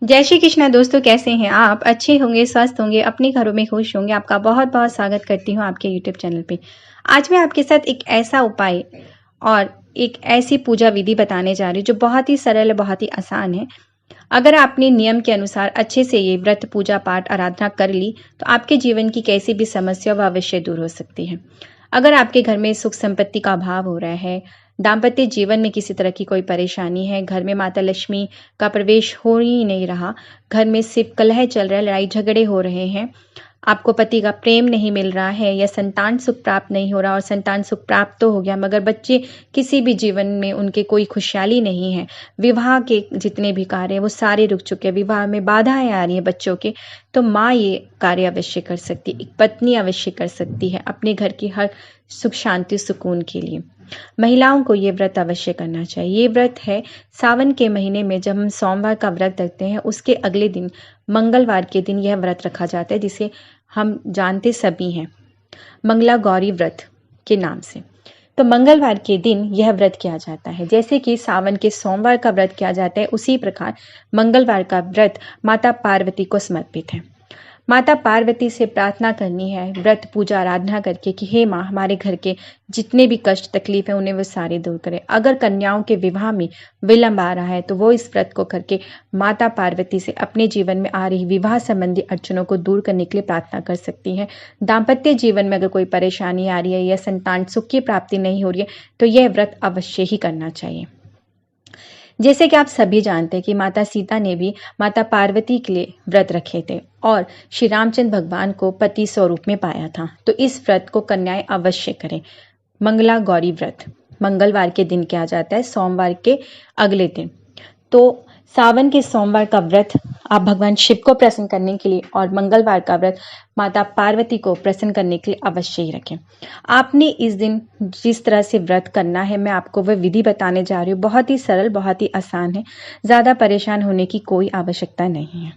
जय श्री कृष्णा दोस्तों, कैसे हैं आप? अच्छे होंगे, स्वस्थ होंगे, अपने घरों में खुश होंगे। आपका बहुत बहुत स्वागत करती हूँ आपके यूट्यूब चैनल पे। आज मैं आपके साथ एक ऐसा उपाय और एक ऐसी पूजा विधि बताने जा रही हूँ जो बहुत ही सरल, बहुत ही आसान है। अगर आपने नियम के अनुसार अच्छे से ये व्रत, पूजा पाठ, आराधना कर ली तो आपके जीवन की कैसी भी समस्या वह अवश्य दूर हो सकती है। अगर आपके घर में सुख संपत्ति का अभाव हो रहा है, दाम्पत्य जीवन में किसी तरह की कोई परेशानी है, घर में माता लक्ष्मी का प्रवेश हो ही नहीं रहा, घर में सिर्फ कलह चल रहा है, लड़ाई झगड़े हो रहे हैं, आपको पति का प्रेम नहीं मिल रहा है या संतान सुख प्राप्त नहीं हो रहा, और संतान सुख प्राप्त तो हो गया मगर बच्चे किसी भी जीवन में उनके कोई खुशहाली नहीं है, विवाह के जितने भी कार्य हैं वो सारे रुक चुके हैं, विवाह में बाधाएं आ रही हैं बच्चों के, तो माँ ये कार्य अवश्य कर सकती है, एक पत्नी अवश्य कर सकती है अपने घर की हर सुख शांति सुकून के लिए। महिलाओं को ये व्रत अवश्य करना चाहिए। ये व्रत है सावन के महीने में, जब हम सोमवार का व्रत रखते हैं उसके अगले दिन मंगलवार के दिन यह व्रत रखा जाता है, जिसे हम जानते सभी हैं मंगला गौरी व्रत के नाम से। तो मंगलवार के दिन यह व्रत किया जाता है। जैसे कि सावन के सोमवार का व्रत किया जाता है, उसी प्रकार मंगलवार का व्रत माता पार्वती को समर्पित है। माता पार्वती से प्रार्थना करनी है व्रत पूजा आराधना करके कि हे माँ, हमारे घर के जितने भी कष्ट तकलीफ है उन्हें वो सारे दूर करें। अगर कन्याओं के विवाह में विलंब आ रहा है तो वो इस व्रत को करके माता पार्वती से अपने जीवन में आ रही विवाह संबंधी अड़चनों को दूर करने के लिए प्रार्थना कर सकती हैं। दाम्पत्य जीवन में अगर कोई परेशानी आ रही है या संतान सुख की प्राप्ति नहीं हो रही है तो यह व्रत अवश्य ही करना चाहिए। जैसे कि आप सभी जानते हैं कि माता सीता ने भी माता पार्वती के लिए व्रत रखे थे और श्री रामचंद्र भगवान को पति स्वरूप में पाया था। तो इस व्रत को कन्याएं अवश्य करें। मंगला गौरी व्रत मंगलवार के दिन किया जाता है, सोमवार के अगले दिन। तो सावन के सोमवार का व्रत आप भगवान शिव को प्रसन्न करने के लिए और मंगलवार का व्रत माता पार्वती को प्रसन्न करने के लिए अवश्य ही रखें। आपने इस दिन जिस तरह से व्रत करना है, मैं आपको वह विधि बताने जा रही हूँ। बहुत ही सरल, बहुत ही आसान है, ज़्यादा परेशान होने की कोई आवश्यकता नहीं है।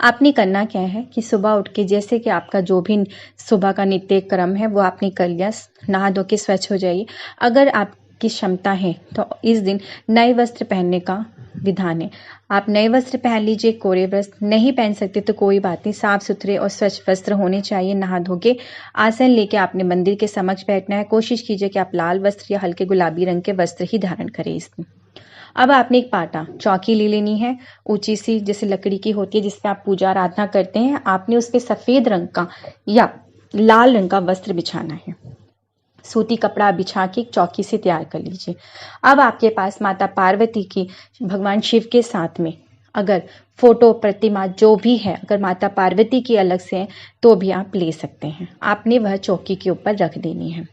आपने करना क्या है कि सुबह उठ के, जैसे कि आपका जो भी सुबह का नित्य क्रम है वो आपने कर लिया, नहा धो के स्वच्छ हो जाइए। अगर आपकी क्षमता है तो इस दिन नए वस्त्र पहनने का विधान है। आप नए वस्त्र पहन लीजिए, कोरे वस्त्र नहीं पहन सकते तो कोई बात नहीं, साफ सुथरे और स्वच्छ वस्त्र होने चाहिए। नहा धो के आसन लेके आपने मंदिर के समक्ष बैठना है। कोशिश कीजिए कि आप लाल वस्त्र या हल्के गुलाबी रंग के वस्त्र ही धारण करें इस दिन। अब आपने एक पाटा चौकी ले लेनी है, ऊंची सी, जैसे लकड़ी की होती है जिसपे आप पूजा आराधना करते हैं। आपने उस पे सफेद रंग का या लाल रंग का वस्त्र बिछाना है। सूती कपड़ा बिछा के चौकी से तैयार कर लीजिए। अब आपके पास माता पार्वती की, भगवान शिव के साथ में अगर फोटो प्रतिमा जो भी है, अगर माता पार्वती की अलग से है तो भी आप ले सकते हैं। आपने वह चौकी के ऊपर रख देनी है।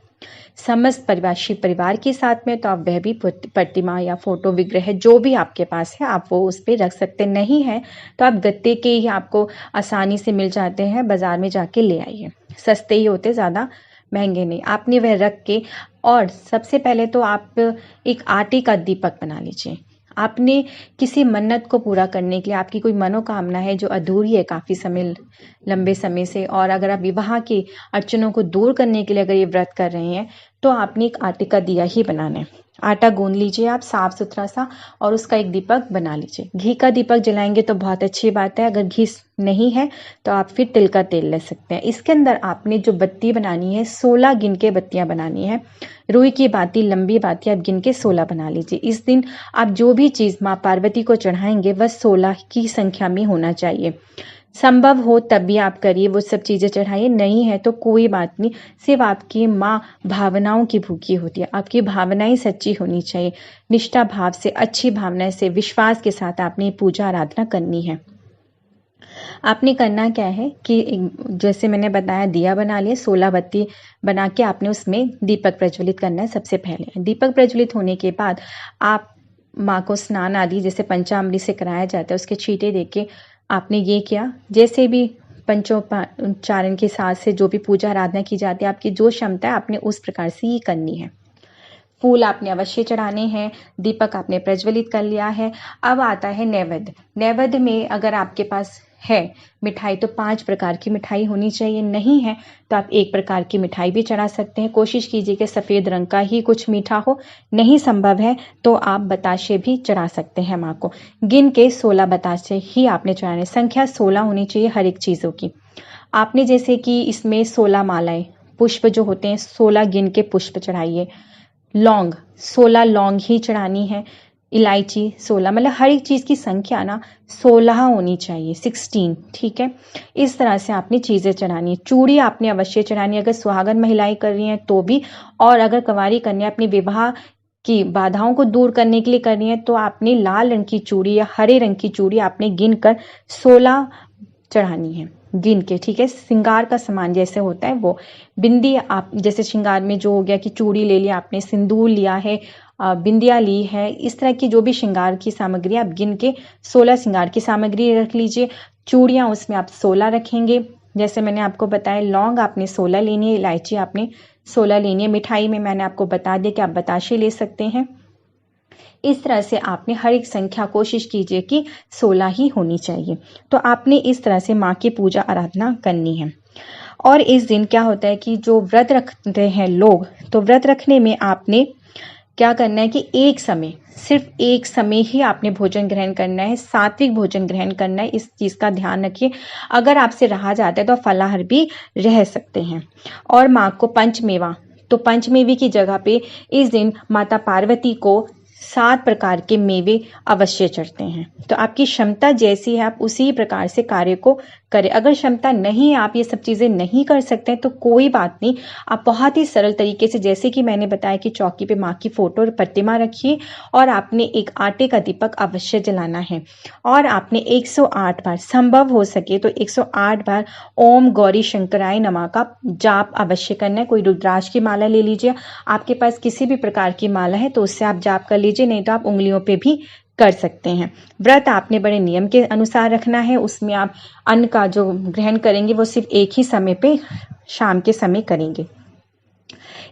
समस्त परिवार, शिव परिवार के साथ में तो आप वह भी प्रतिमा या फोटो विग्रह जो भी आपके पास है आप वो उस पर रख सकते नहीं है तो आप गत्ते के ही आपको आसानी से मिल जाते हैं, बाजार में जाके ले आइए। सस्ते ही होते, ज़्यादा महंगे नहीं। आपने वह रख के, और सबसे पहले तो आप एक आटे का दीपक बना लीजिए। आपने किसी मन्नत को पूरा करने के लिए, आपकी कोई मनोकामना है जो अधूरी है काफ़ी समय, लंबे समय से, और अगर आप विवाह की अड़चनों को दूर करने के लिए अगर ये व्रत कर रहे हैं तो आपने एक आटे का दिया ही बनाना है। आटा गूंद लीजिए आप साफ सुथरा सा, और उसका एक दीपक बना लीजिए। घी का दीपक जलाएंगे तो बहुत अच्छी बात है, अगर घी नहीं है तो आप फिर तिल का तेल ले सकते हैं। इसके अंदर आपने जो बत्ती बनानी है, 16 गिन के बत्तियां बनानी है। रुई की बाती, लंबी बाती आप गिन के 16 बना लीजिए। इस दिन आप जो भी चीज़ माँ पार्वती को चढ़ाएंगे वह 16 की संख्या में होना चाहिए। संभव हो तभी आप करिए, वो सब चीज़ें चढ़ाइए, नहीं है तो कोई बात नहीं। सिर्फ आपकी माँ भावनाओं की भूखी होती है, आपकी भावनाएं सच्ची होनी चाहिए। निष्ठा भाव से, अच्छी भावना से, विश्वास के साथ आपने पूजा आराधना करनी है। आपने करना क्या है कि जैसे मैंने बताया, दिया बना लिया, 16 बत्ती बना के आपने उसमें दीपक प्रज्वलित करना है। सबसे पहले दीपक प्रज्वलित होने के बाद आप माँ को स्नान आदि जैसे पंचामृत से कराया जाता है उसके छींटे देके आपने ये किया। जैसे भी पंचोच्चारण के साथ से जो भी पूजा आराधना की जाती है, आपकी जो क्षमता है आपने उस प्रकार से ही करनी है। फूल आपने अवश्य चढ़ाने हैं, दीपक आपने प्रज्वलित कर लिया है। अब आता है नैवेद्य। नैवेद्य में अगर आपके पास है मिठाई तो 5 प्रकार की मिठाई होनी चाहिए, नहीं है तो आप 1 प्रकार की मिठाई भी चढ़ा सकते हैं। कोशिश कीजिए कि सफ़ेद रंग का ही कुछ मीठा हो, नहीं संभव है तो आप बताशे भी चढ़ा सकते हैं माँ को। गिन के 16 बताशे ही आपने चढ़ाने, संख्या 16 होनी चाहिए हर एक चीज़ों की। आपने जैसे कि इसमें 16 मालाएं, पुष्प जो होते हैं 16 गिन के पुष्प चढ़ाइए। लौंग 16 लौंग ही चढ़ानी है। इलायची 16, मतलब हर एक चीज़ की संख्या ना 16 होनी चाहिए, 16, ठीक है। इस तरह से आपने चीज़ें चढ़ानी है। चूड़ी आपने अवश्य चढ़ानी है, अगर सुहागन महिलाएं कर रही हैं तो भी, और अगर कंवारी कन्या अपनी विवाह की बाधाओं को दूर करने के लिए करनी है तो आपने लाल रंग की चूड़ी या हरे रंग की चूड़ी आपने गिन कर 16 चढ़ानी है, गिन के, ठीक है। श्रृंगार का सामान जैसे होता है वो, बिंदी आप जैसे श्रृंगार में जो हो गया कि चूड़ी ले लिया आपने, सिंदूर लिया है, बिंदिया ली है, इस तरह की जो भी श्रृंगार की सामग्री आप गिन के 16 श्रृंगार की सामग्री रख लीजिए। चूड़ियाँ उसमें आप 16 रखेंगे, जैसे मैंने आपको बताया। लौंग आपने 16 लेनी है, इलायची आपने 16 लेनी है। मिठाई में मैंने आपको बता दिया कि आप बताशे ले सकते हैं। इस तरह से आपने हर एक संख्या कोशिश कीजिए कि 16 ही होनी चाहिए। तो आपने इस तरह से माँ की पूजा आराधना करनी है। और इस दिन क्या होता है कि जो व्रत रखते हैं लोग, तो व्रत रखने में आपने क्या करना है कि एक समय, सिर्फ एक समय ही आपने भोजन ग्रहण करना है, सात्विक भोजन ग्रहण करना है। इस चीज़ का ध्यान रखिए। अगर आपसे रहा जाता है तो फलाहार भी रह सकते हैं। और माँ को पंचमेवा, तो पंचमेवे की जगह पे इस दिन माता पार्वती को 7 प्रकार के मेवे अवश्य चढ़ते हैं। तो आपकी क्षमता जैसी है आप उसी प्रकार से कार्य को करें। अगर क्षमता नहीं है, आप ये सब चीज़ें नहीं कर सकते हैं तो कोई बात नहीं, आप बहुत ही सरल तरीके से, जैसे कि मैंने बताया कि चौकी पे माँ की फोटो और प्रतिमा रखिए और आपने एक आटे का दीपक अवश्य जलाना है। और आपने 108 बार, संभव हो सके तो 108 बार ओम गौरी शंकराय नमः का जाप अवश्य करना है। कोई रुद्राक्ष की माला ले लीजिए, आपके पास किसी भी प्रकार की माला है तो उससे आप जाप कर लीजिए, नहीं तो आप उंगलियों पे भी कर सकते हैं। व्रत आपने बड़े नियम के अनुसार रखना है। उसमें आप अन्न का जो ग्रहण करेंगे वो सिर्फ एक ही समय पे, शाम के समय करेंगे।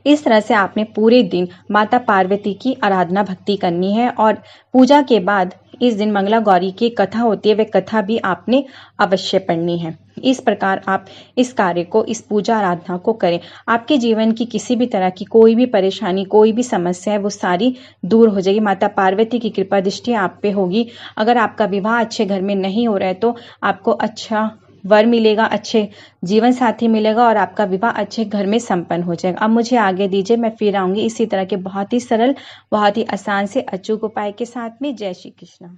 इस तरह से आपने पूरे दिन माता पार्वती की आराधना भक्ति करनी है। और पूजा के बाद इस दिन मंगला गौरी की कथा होती है, वह कथा भी आपने अवश्य पढ़नी है। इस प्रकार आप इस कार्य को, इस पूजा आराधना को करें। आपके जीवन की किसी भी तरह की कोई भी परेशानी, कोई भी समस्या है वो सारी दूर हो जाएगी। माता पार्वती की कृपा दृष्टि आप पे होगी। अगर आपका विवाह अच्छे घर में नहीं हो रहा है तो आपको अच्छा वर मिलेगा, अच्छे जीवन साथी मिलेगा और आपका विवाह अच्छे घर में संपन्न हो जाएगा। अब मुझे आगे दीजिए, मैं फिर आऊंगी इसी तरह के बहुत ही सरल, बहुत ही आसान से अचूक उपाय के साथ में। जय श्री कृष्ण।